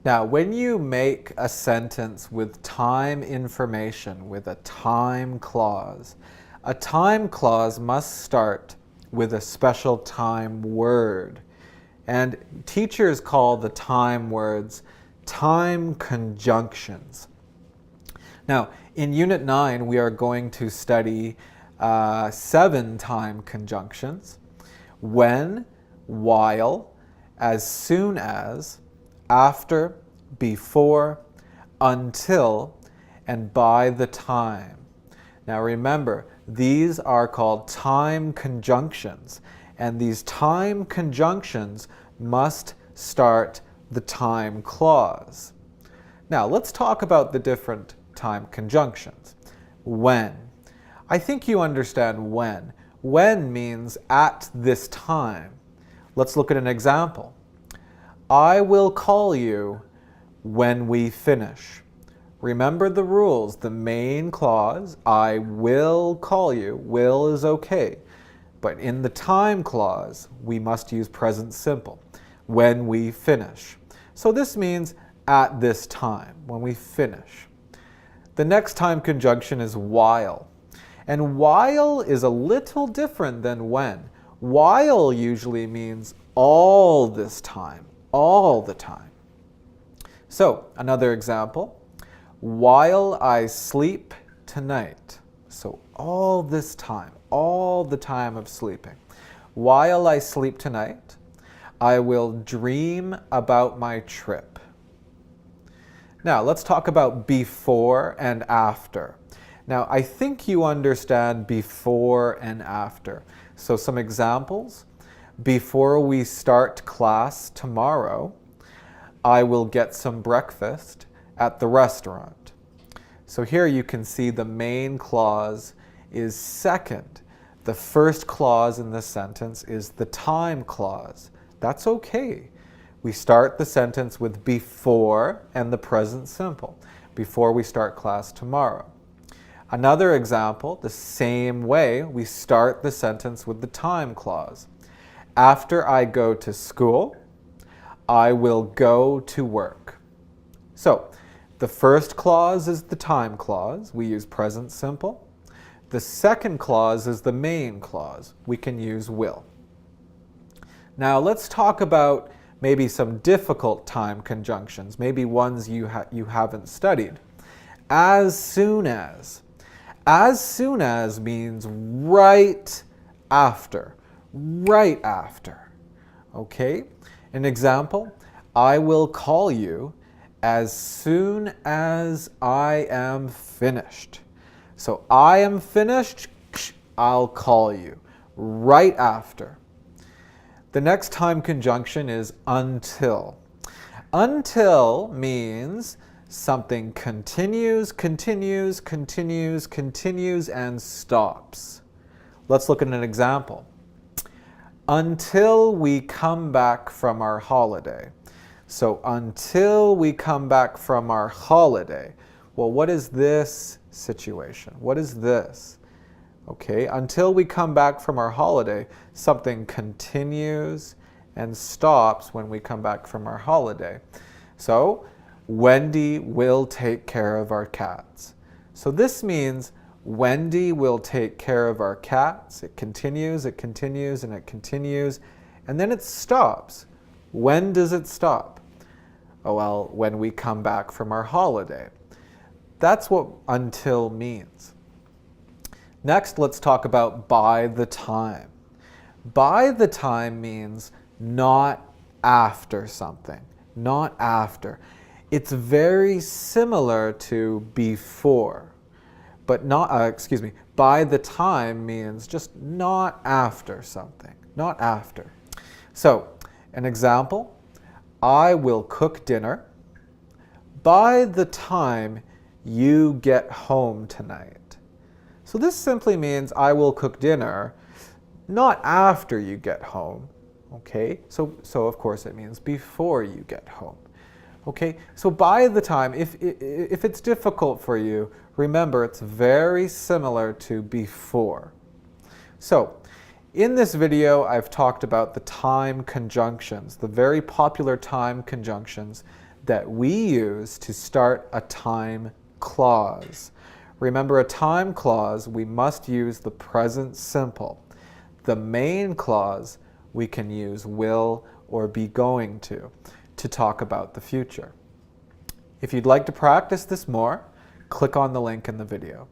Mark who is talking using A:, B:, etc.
A: Now, when you make a sentence with time information, with a time clause must start with a special time word. And teachers call the time words time conjunctions. Now, in Unit 9, we are going to study 7 time conjunctions: when, while, as soon as, after, before, until, and by the time. Now remember, these are called time conjunctions, and these time conjunctions must start the time clause. Now let's talk about the different time conjunctions. When. I think you understand when. When means at this time. Let's look at an example. I will call you when we finish. Remember the rules. The main clause, I will call you, will is okay. But in the time clause, we must use present simple, when we finish. So this means at this time, when we finish. The next time conjunction is while. And while is a little different than when. While usually means all this time, all the time. So, another example. While I sleep tonight. So, all this time, all the time of sleeping. While I sleep tonight, I will dream about my trip. Now, let's talk about before and after. Now, I think you understand before and after. So some examples. Before we start class tomorrow, I will get some breakfast at the restaurant. So here you can see the main clause is second. The first clause in the sentence is the time clause. That's okay. We start the sentence with before and the present simple, before we start class tomorrow. Another example, the same way, we start the sentence with the time clause. After I go to school, I will go to work. So, the first clause is the time clause. We use present simple. The second clause is the main clause. We can use will. Now, let's talk about maybe some difficult time conjunctions, maybe ones you haven't studied. As soon as. As soon as means right after. Right after. Okay? An example, I will call you as soon as I am finished. So I am finished, I'll call you. Right after. The next time conjunction is until. Until means something continues, continues, continues, continues, and stops. Let's look at an example. Until we come back from our holiday. So until we come back from our holiday. Well, what is this situation? What is this? Okay, until we come back from our holiday, something continues and stops when we come back from our holiday. So, Wendy will take care of our cats. So this means Wendy will take care of our cats. It continues, and it continues, and then it stops. When does it stop? Oh, well, when we come back from our holiday. That's what until means. Next, let's talk about by the time. By the time means not after something, not after. It's very similar to before, but not, by the time means just not after something, not after. So, an example, I will cook dinner by the time you get home tonight. So this simply means I will cook dinner not after you get home, okay? So of course it means before you get home, okay? So by the time, if it's difficult for you, remember it's very similar to before. So in this video, I've talked about the time conjunctions, the very popular time conjunctions that we use to start a time clause. Remember, a time clause, we must use the present simple. The main clause, we can use will or be going to talk about the future. If you'd like to practice this more, click on the link in the video.